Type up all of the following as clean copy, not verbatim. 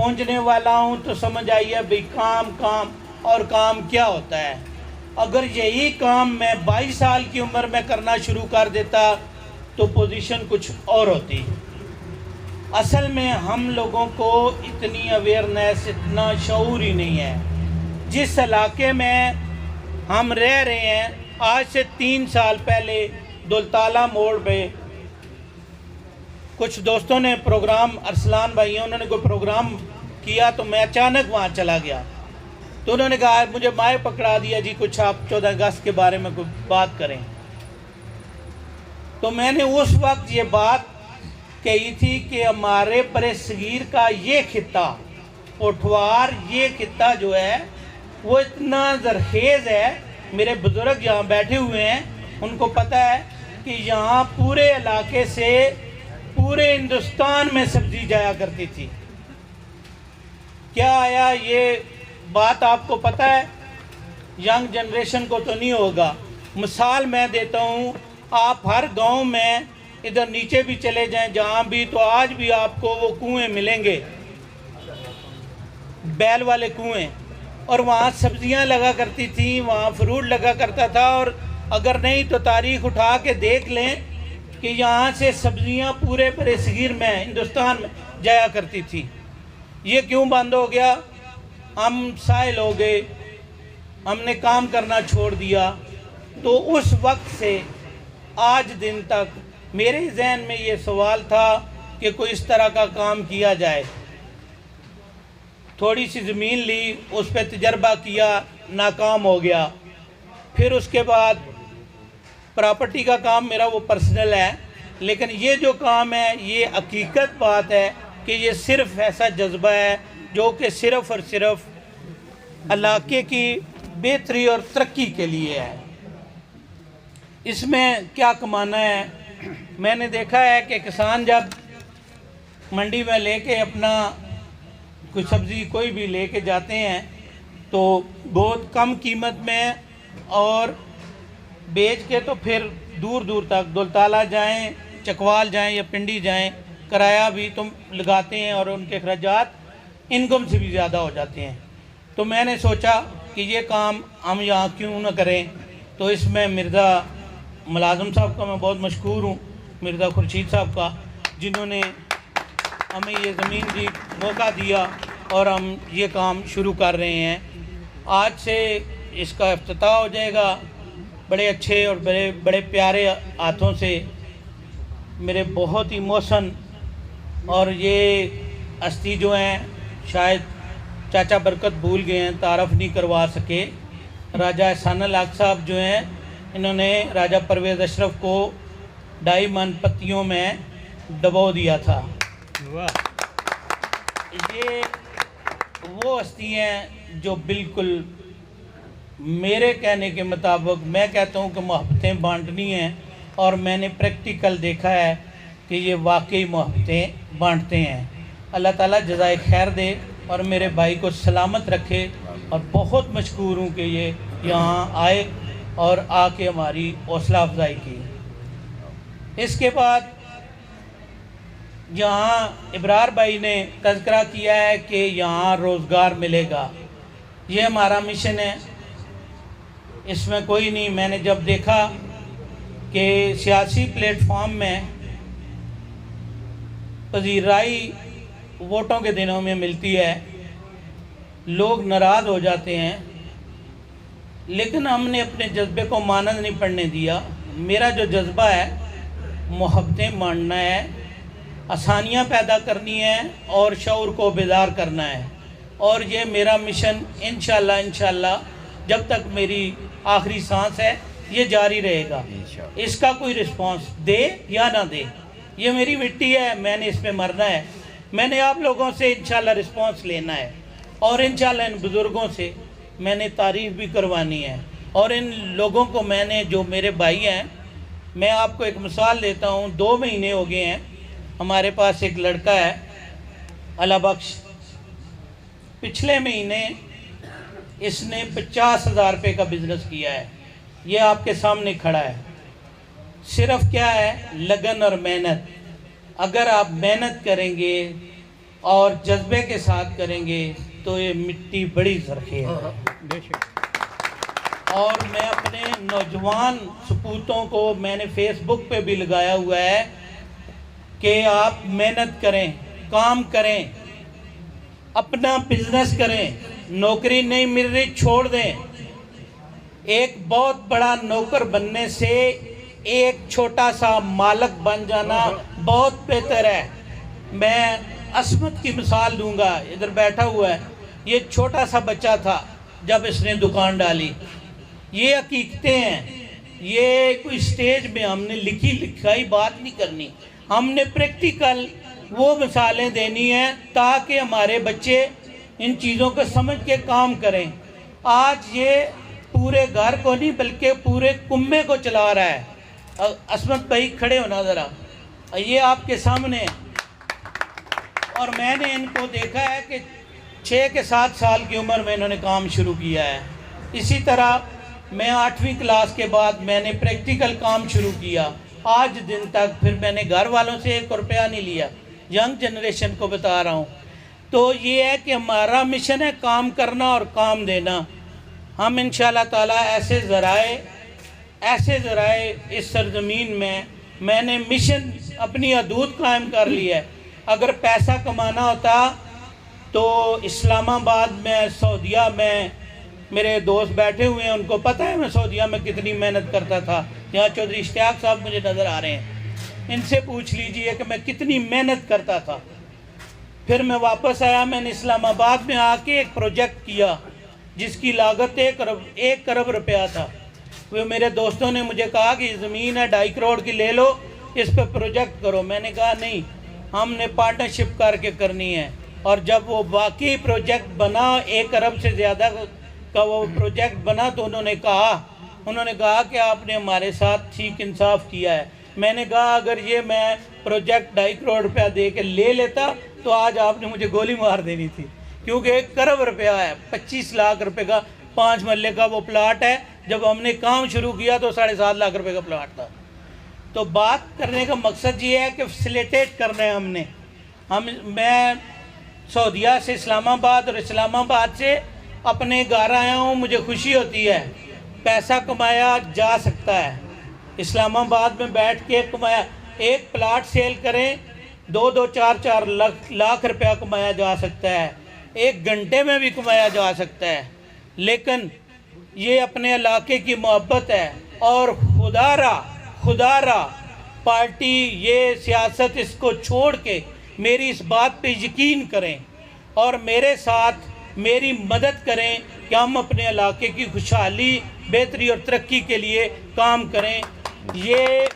پہنچنے والا ہوں تو سمجھ آئیے بھئی کام اور کام کیا ہوتا ہے. اگر یہی کام میں 22 سال کی عمر میں کرنا شروع کر دیتا تو پوزیشن کچھ اور ہوتی. اصل میں ہم لوگوں کو اتنی اویئرنیس، اتنا شعور ہی نہیں ہے. جس علاقے میں ہم رہ رہے ہیں، آج سے 3 سال پہلے دولتالہ موڑ پہ کچھ دوستوں نے پروگرام، ارسلان بھائی ہیں، انہوں نے کوئی پروگرام کیا تو میں اچانک وہاں چلا گیا. تو انہوں نے کہا مجھے مائع پکڑا دیا جی کچھ آپ 14 اگست کے بارے میں کوئی بات کریں. تو میں نے اس وقت یہ بات کہی تھی کہ ہمارے برِ صغیر کا یہ خطہ پوٹھوار، یہ خطہ جو ہے وہ اتنا زرخیز ہے. میرے بزرگ یہاں بیٹھے ہوئے ہیں، ان کو پتہ ہے کہ یہاں پورے علاقے سے پورے ہندوستان میں سبزی جایا کرتی تھی. کیا آیا یہ بات آپ کو پتہ ہے؟ ینگ جنریشن کو تو نہیں ہوگا. مثال میں دیتا ہوں، آپ ہر گاؤں میں ادھر نیچے بھی چلے جائیں جہاں بھی، تو آج بھی آپ کو وہ کنویں ملیں گے، بیل والے کنویں، اور وہاں سبزیاں لگا کرتی تھیں، وہاں فروٹ لگا کرتا تھا. اور اگر نہیں تو تاریخ اٹھا کے دیکھ لیں کہ یہاں سے سبزیاں پورے برِ صغیر میں، ہندوستان میں جایا کرتی تھی. یہ کیوں بند ہو گیا؟ ہم سائل ہو گئے، ہم نے کام کرنا چھوڑ دیا. تو اس وقت سے آج دن تک میرے ذہن میں یہ سوال تھا کہ کوئی اس طرح کا کام کیا جائے. تھوڑی سی زمین لی، اس پہ تجربہ کیا، ناکام ہو گیا. پھر اس کے بعد پراپرٹی کا کام میرا وہ پرسنل ہے، لیکن یہ جو کام ہے یہ حقیقت بات ہے کہ یہ صرف ایسا جذبہ ہے جو کہ صرف اور صرف علاقے کی بہتری اور ترقی کے لیے ہے. اس میں کیا کمانا ہے؟ میں نے دیکھا ہے کہ کسان جب منڈی میں لے کے اپنا کوئی سبزی کوئی بھی لے کے جاتے ہیں تو بہت کم قیمت میں اور بیچ کے تو پھر دور دور تک دولتالہ جائیں، چکوال جائیں یا پنڈی جائیں، کرایہ بھی تم لگاتے ہیں اور ان کے اخراجات انکم سے بھی زیادہ ہو جاتے ہیں. تو میں نے سوچا کہ یہ کام ہم یہاں کیوں نہ کریں. تو اس میں مرزا ملازم صاحب کا میں بہت مشکور ہوں، مرزا خورشید صاحب کا، جنہوں نے ہمیں یہ زمین دی، موقع دیا اور ہم یہ کام شروع کر رہے ہیں. آج سے اس کا افتتاح ہو جائے گا بڑے اچھے اور بڑے پیارے ہاتھوں سے. میرے بہت ہی محسن اور یہ ہستی جو ہیں شاید چاچا برکت بھول گئے ہیں، تعارف نہیں کروا سکے. راجہ احسان الحق صاحب جو ہیں، انہوں نے راجہ پرویز اشرف کو 2.5 من پتیوں میں دبو دیا تھا. یہ وہ ہستی ہیں جو بالکل میرے کہنے کے مطابق، میں کہتا ہوں کہ محبتیں بانٹنی ہیں، اور میں نے پریکٹیکل دیکھا ہے کہ یہ واقعی محبتیں بانٹتے ہیں. اللہ تعالیٰ جزائے خیر دے اور میرے بھائی کو سلامت رکھے. اور بہت مشکور ہوں کہ یہ یہاں آئے اور آ کے ہماری حوصلہ افزائی کی. اس کے بعد یہاں ابرار بھائی نے تذکرہ کیا ہے کہ یہاں روزگار ملے گا. یہ ہمارا مشن ہے، اس میں کوئی نہیں. میں نے جب دیکھا کہ سیاسی پلیٹ فارم میں پذیرائی ووٹوں کے دنوں میں ملتی ہے، لوگ ناراض ہو جاتے ہیں، لیکن ہم نے اپنے جذبے کو مانند نہیں پڑنے دیا. میرا جو جذبہ ہے محبتیں بانٹنا ہے، آسانیاں پیدا کرنی ہے اور شعور کو بیدار کرنا ہے. اور یہ میرا مشن انشاءاللہ جب تک میری آخری سانس ہے یہ جاری رہے گا. اس کا کوئی رسپانس دے یا نہ دے، یہ میری مٹی ہے، میں نے اس پہ مرنا ہے. میں نے آپ لوگوں سے انشاءاللہ رسپانس لینا ہے، اور انشاءاللہ ان بزرگوں سے میں نے تعریف بھی کروانی ہے. اور ان لوگوں کو میں نے، جو میرے بھائی ہیں، میں آپ کو ایک مثال دیتا ہوں. 2 مہینے ہو گئے ہیں، ہمارے پاس ایک لڑکا ہے اللہ بخش، پچھلے مہینے اس نے 50,000 روپے کا بزنس کیا ہے. یہ آپ کے سامنے کھڑا ہے. صرف کیا ہے؟ لگن اور محنت. اگر آپ محنت کریں گے، اور جذبے کے ساتھ کریں گے تو یہ مٹی بڑی زرخیز ہے۔ اور میں اپنے نوجوان سپوتوں کو میں نے فیس بک پہ بھی لگایا ہوا ہے کہ آپ محنت کریں، کام کریں، اپنا بزنس کریں، نوکری نہیں مل رہی چھوڑ دیں۔ ایک بہت بڑا نوکر بننے سے ایک چھوٹا سا مالک بن جانا بہت بہتر ہے۔ میں عصمت کی مثال دوں گا، ادھر بیٹھا ہوا ہے، یہ چھوٹا سا بچہ تھا جب اس نے دکان ڈالی۔ یہ حقیقتیں ہیں، یہ کوئی سٹیج میں ہم نے لکھائی بات نہیں کرنی، ہم نے پریکٹیکل وہ مثالیں دینی ہیں تاکہ ہمارے بچے ان چیزوں کو سمجھ کے کام کریں۔ آج یہ پورے گھر کو نہیں بلکہ پورے کنبے کو چلا رہا ہے۔ عصمت بھائی کھڑے ہونا ذرا، یہ آپ کے سامنے ہیں، اور میں نے ان کو دیکھا ہے کہ 6 کے 7 سال کی عمر میں انہوں نے کام شروع کیا ہے۔ اسی طرح میں 8ویں کلاس کے بعد میں نے پریکٹیکل کام شروع کیا، آج دن تک پھر میں نے گھر والوں سے 1 روپیہ نہیں لیا، ینگ جنریشن کو بتا رہا ہوں۔ تو یہ ہے کہ ہمارا مشن ہے کام کرنا اور کام دینا۔ ہم انشاءاللہ تعالیٰ ایسے ذرائع اس سرزمین میں نے مشن اپنی حدود قائم کر لی ہے۔ اگر پیسہ کمانا ہوتا تو اسلام آباد میں، سعودیہ میں، میرے دوست بیٹھے ہوئے ہیں، ان کو پتہ ہے میں سعودیہ میں کتنی محنت کرتا تھا۔ یہاں چودھری اشتیاق صاحب مجھے نظر آ رہے ہیں، ان سے پوچھ لیجئے کہ میں کتنی محنت کرتا تھا۔ پھر میں واپس آیا، میں نے اسلام آباد میں آ کے ایک پروجیکٹ کیا جس کی لاگت 1 ارب روپیہ تھا۔ وہ میرے دوستوں نے مجھے کہا کہ یہ زمین ہے 2.5 کروڑ کی، لے لو، اس پہ پروجیکٹ کرو۔ میں نے کہا نہیں، ہم نے پارٹنرشپ کر کے کرنی ہے۔ اور جب وہ واقعی پروجیکٹ بنا، 1 ارب سے زیادہ کا وہ پروجیکٹ بنا، تو انہوں نے کہا کہ آپ نے ہمارے ساتھ ٹھیک انصاف کیا ہے۔ میں نے کہا اگر یہ میں پروجیکٹ 2.5 کروڑ روپیہ دے کے لے لیتا تو آج آپ نے مجھے گولی مار دینی تھی، کیونکہ 1 ارب روپیہ ہے، 25 لاکھ روپے کا 5 مرلے کا وہ پلاٹ ہے۔ جب ہم نے کام شروع کیا تو 7.5 لاکھ روپے کا پلاٹ تھا۔ تو بات کرنے کا مقصد یہ ہے کہ فیسیلیٹیٹ کرنا ہے ہم نے۔ میں سعودیہ سے اسلام آباد اور اسلام آباد سے اپنے گھر آیا ہوں، مجھے خوشی ہوتی ہے، پیسہ کمایا جا سکتا ہے۔ اسلام آباد میں بیٹھ کے کمایا، ایک پلاٹ سیل کریں 2-2 4-4 لاکھ روپیہ کمایا جا سکتا ہے، 1 گھنٹے میں بھی کمایا جا سکتا ہے۔ لیکن یہ اپنے علاقے کی محبت ہے، اور خدا را پارٹی یہ سیاست اس کو چھوڑ کے میری اس بات پہ یقین کریں اور میرے ساتھ میری مدد کریں کہ ہم اپنے علاقے کی خوشحالی، بہتری اور ترقی کے لیے کام کریں۔ یہ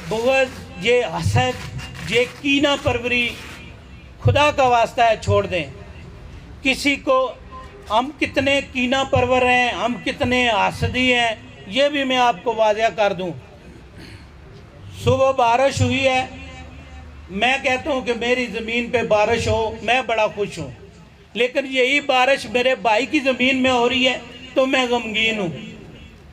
بغض، یہ حسد، یہ کینہ پروری خدا کا واسطہ ہے چھوڑ دیں۔ کسی کو ہم کتنے کینہ پرور ہیں، ہم کتنے حاسدی ہیں، یہ بھی میں آپ کو واضح کر دوں۔ صبح بارش ہوئی ہے، میں کہتا ہوں کہ میری زمین پہ بارش ہو، میں بڑا خوش ہوں، لیکن یہی بارش میرے بھائی کی زمین میں ہو رہی ہے تو میں غمگین ہوں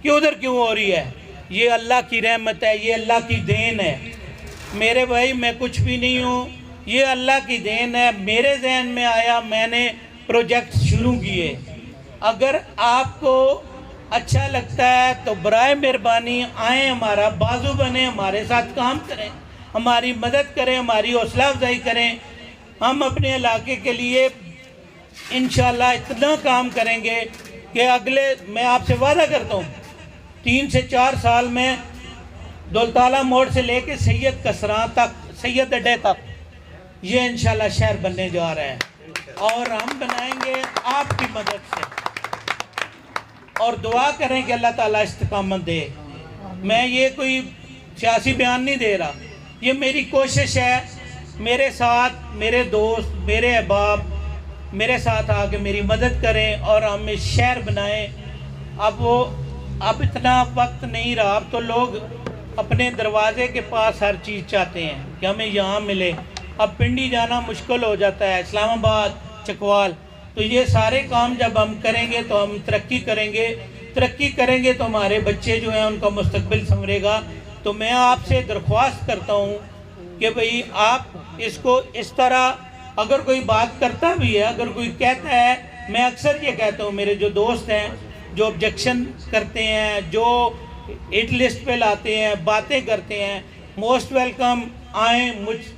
کہ ادھر کیوں ہو رہی ہے۔ یہ اللہ کی رحمت ہے، یہ اللہ کی دین ہے میرے بھائی، میں کچھ بھی نہیں ہوں، یہ اللہ کی دین ہے۔ میرے ذہن میں آیا، میں نے پروجیکٹ شروع کیے۔ اگر آپ کو اچھا لگتا ہے تو برائے مہربانی آئیں، ہمارا بازو بنیں، ہمارے ساتھ کام کریں، ہماری مدد کریں، ہماری حوصلہ افزائی کریں۔ ہم اپنے علاقے کے لیے انشاءاللہ اتنا کام کریں گے کہ میں آپ سے وعدہ کرتا ہوں 3 سے 4 سال میں دولتالہ موڑ سے لے کے سید کسراں تک، سید اڈے تک، یہ انشاءاللہ شہر بننے جا رہا ہے، اور ہم بنائیں گے آپ کی مدد سے۔ اور دعا کریں کہ اللہ تعالیٰ استقامت دے۔ میں یہ کوئی سیاسی بیان نہیں دے رہا، یہ میری کوشش ہے۔ میرے ساتھ میرے دوست، میرے احباب میرے ساتھ آ کے میری مدد کریں اور ہم اس شہر بنائیں۔ اب اتنا وقت نہیں رہا، اب تو لوگ اپنے دروازے کے پاس ہر چیز چاہتے ہیں کہ ہمیں یہاں ملے۔ اب پنڈی جانا مشکل ہو جاتا ہے، اسلام آباد، چکوال، تو یہ سارے کام جب ہم کریں گے تو ہم ترقی کریں گے تو ہمارے بچے جو ہیں ان کا مستقبل سنورے گا۔ تو میں آپ سے درخواست کرتا ہوں کہ بھئی آپ اس کو اس طرح، اگر کوئی بات کرتا بھی ہے، اگر کوئی کہتا ہے، میں اکثر یہ کہتا ہوں، میرے جو دوست ہیں جو آبجیکشن کرتے ہیں، جو ہٹ لسٹ پہ لاتے ہیں، باتیں کرتے ہیں، موسٹ ویلکم، آئیں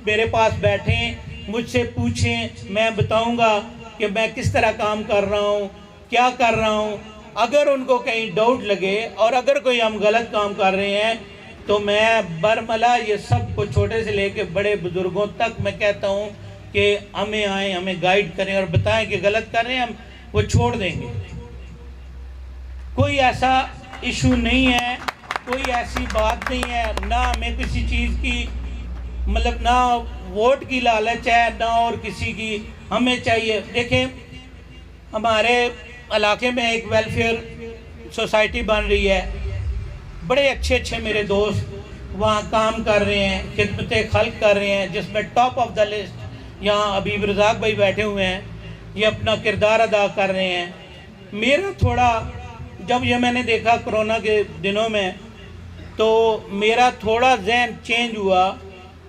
میرے پاس بیٹھیں، مجھ سے پوچھیں، میں بتاؤں گا کہ میں کس طرح کام کر رہا ہوں، کیا کر رہا ہوں۔ اگر ان کو کہیں ڈاؤٹ لگے اور اگر کوئی ہم غلط کام کر رہے ہیں تو میں برملا یہ سب کو چھوٹے سے لے کے بڑے بزرگوں تک میں کہتا ہوں کہ ہمیں آئیں، ہمیں گائیڈ کریں اور بتائیں کہ غلط کر رہے ہیں، ہم وہ چھوڑ دیں گے۔ کوئی ایسا ایشو نہیں ہے، کوئی ایسی بات نہیں ہے، نہ ہمیں کسی چیز کی مطلب نہ ووٹ کی لالچ ہے، نہ اور کسی کی۔ ہمیں چاہیے، دیکھیں ہمارے علاقے میں ایک ویلفیئر سوسائٹی بن رہی ہے، بڑے اچھے اچھے میرے دوست وہاں کام کر رہے ہیں، خدمت خلق کر رہے ہیں، جس میں ٹاپ آف دا لسٹ یہاں حبیب رزاق بھائی بیٹھے ہوئے ہیں، یہ اپنا کردار ادا کر رہے ہیں۔ میرا تھوڑا، جب یہ میں نے دیکھا کرونا کے دنوں میں، تو میرا تھوڑا ذہن چینج ہوا،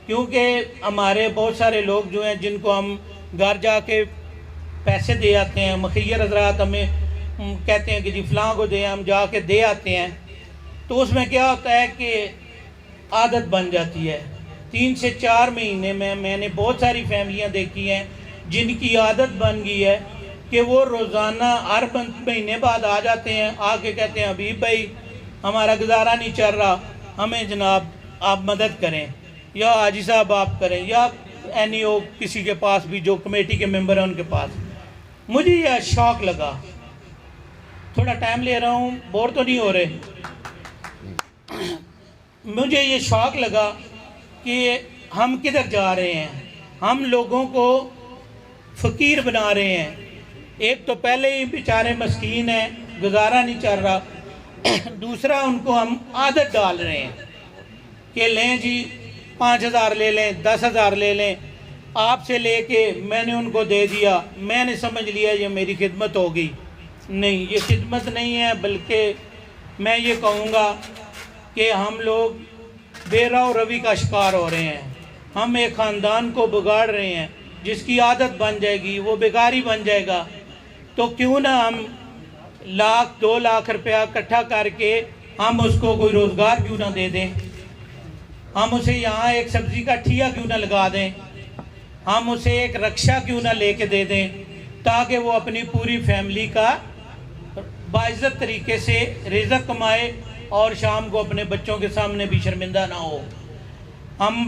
کیونکہ ہمارے بہت سارے لوگ جو ہیں جن کو ہم گھر جا کے پیسے دے آتے ہیں، مخیر حضرات ہمیں کہتے ہیں کہ جی فلاں کو دیں، ہم جا کے دے آتے ہیں، تو اس میں کیا ہوتا ہے کہ عادت بن جاتی ہے۔ 3 سے 4 مہینے میں نے بہت ساری فیملیاں دیکھی ہیں جن کی عادت بن گئی ہے کہ وہ روزانہ ہر مہینے بعد آ جاتے ہیں، آ کے کہتے ہیں حبیب بھائی ہمارا گزارا نہیں چل رہا، ہمیں جناب آپ مدد کریں، یا حاجی صاحب آپ کریں، یا NEO کسی کے پاس بھی جو کمیٹی کے ممبر ہیں ان کے پاس۔ مجھے یہ شوق لگا، تھوڑا ٹائم لے رہا ہوں، بور تو نہیں ہو رہے، مجھے یہ شوق لگا کہ ہم کدھر جا رہے ہیں، ہم لوگوں کو فقیر بنا رہے ہیں۔ ایک تو پہلے ہی بیچارے مسکین ہیں، گزارا نہیں چل رہا، دوسرا ان کو ہم عادت ڈال رہے ہیں کہ لیں جی 5,000 لے لیں، 10,000 لے لیں، آپ سے لے کے میں نے ان کو دے دیا، میں نے سمجھ لیا یہ میری خدمت ہوگی۔ نہیں، یہ خدمت نہیں ہے، بلکہ میں یہ کہوں گا کہ ہم لوگ بے رو روی کا شکار ہو رہے ہیں، ہم ایک خاندان کو بگاڑ رہے ہیں، جس کی عادت بن جائے گی وہ بیکاری بن جائے گا۔ تو کیوں نہ ہم 1,00,000 2,00,000 روپیہ اکٹھا کر کے ہم اس کو کوئی روزگار کیوں نہ دے دیں، ہم اسے یہاں ایک سبزی کا ٹھیا کیوں نہ لگا دیں، ہم اسے ایک رکشہ کیوں نہ لے کے دے دیں، تاکہ وہ اپنی پوری فیملی کا باعزت طریقے سے رزق کمائے اور شام کو اپنے بچوں کے سامنے بھی شرمندہ نہ ہو۔ ہم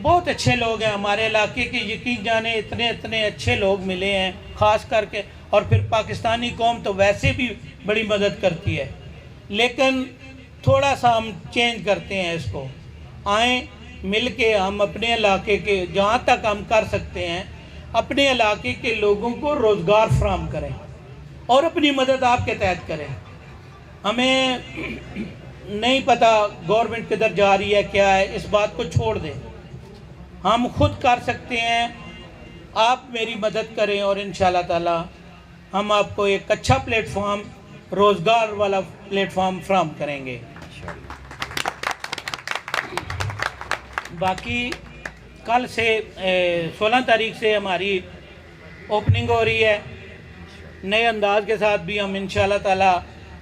بہت اچھے لوگ ہیں ہمارے علاقے کے، یقین جانے اتنے اچھے لوگ ملے ہیں، خاص کر کے، اور پھر پاکستانی قوم تو ویسے بھی بڑی مدد کرتی ہے، لیکن تھوڑا سا ہم چینج کرتے ہیں اس کو۔ آئیں مل کے ہم اپنے علاقے کے جہاں تک ہم کر سکتے ہیں اپنے علاقے کے لوگوں کو روزگار فراہم کریں اور اپنی مدد آپ کے تحت کریں۔ ہمیں نہیں پتہ گورنمنٹ کدھر جا رہی ہے، کیا ہے، اس بات کو چھوڑ دیں، ہم خود کر سکتے ہیں، آپ میری مدد کریں اور انشاءاللہ تعالی ہم آپ کو ایک اچھا پلیٹ فارم، روزگار والا پلیٹ فارم فراہم کریں گے۔ باقی کل سے 16 تاریخ سے ہماری اوپننگ ہو رہی ہے، نئے انداز کے ساتھ بھی ہم انشاءاللہ تعالی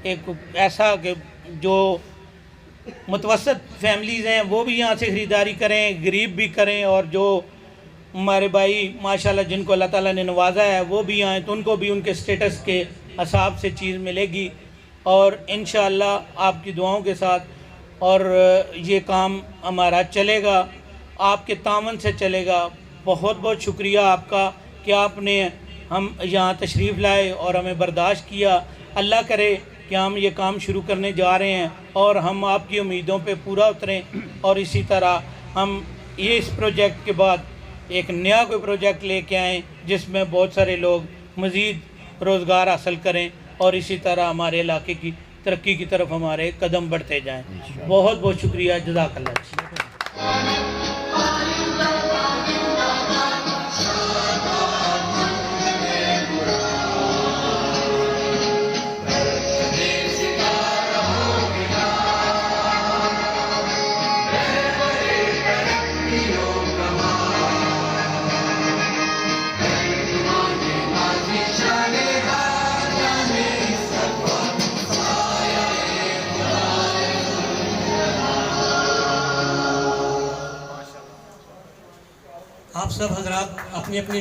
ایک ایسا کہ جو متوسط فیملیز ہیں وہ بھی یہاں سے خریداری کریں، غریب بھی کریں، اور جو ہمارے بھائی ماشاءاللہ جن کو اللہ تعالیٰ نے نوازا ہے وہ بھی آئیں تو ان کو بھی ان کے سٹیٹس کے حساب سے چیز ملے گی، اور انشاءاللہ آپ کی دعاؤں کے ساتھ اور یہ کام ہمارا چلے گا، آپ کے تعاون سے چلے گا۔ بہت بہت شکریہ آپ کا کہ آپ نے ہم یہاں تشریف لائے اور ہمیں برداشت کیا۔ اللہ کرے کہ ہم یہ کام شروع کرنے جا رہے ہیں اور ہم آپ کی امیدوں پہ پورا اتریں، اور اسی طرح ہم یہ اس پروجیکٹ کے بعد ایک نیا کوئی پروجیکٹ لے کے آئیں جس میں بہت سارے لوگ مزید روزگار حاصل کریں، اور اسی طرح ہمارے علاقے کی ترقی کی طرف ہمارے قدم بڑھتے جائیں۔ بہت بہت شکریہ، جزاک اللہ۔ Dio آپ سب حضرات اپنی اپنی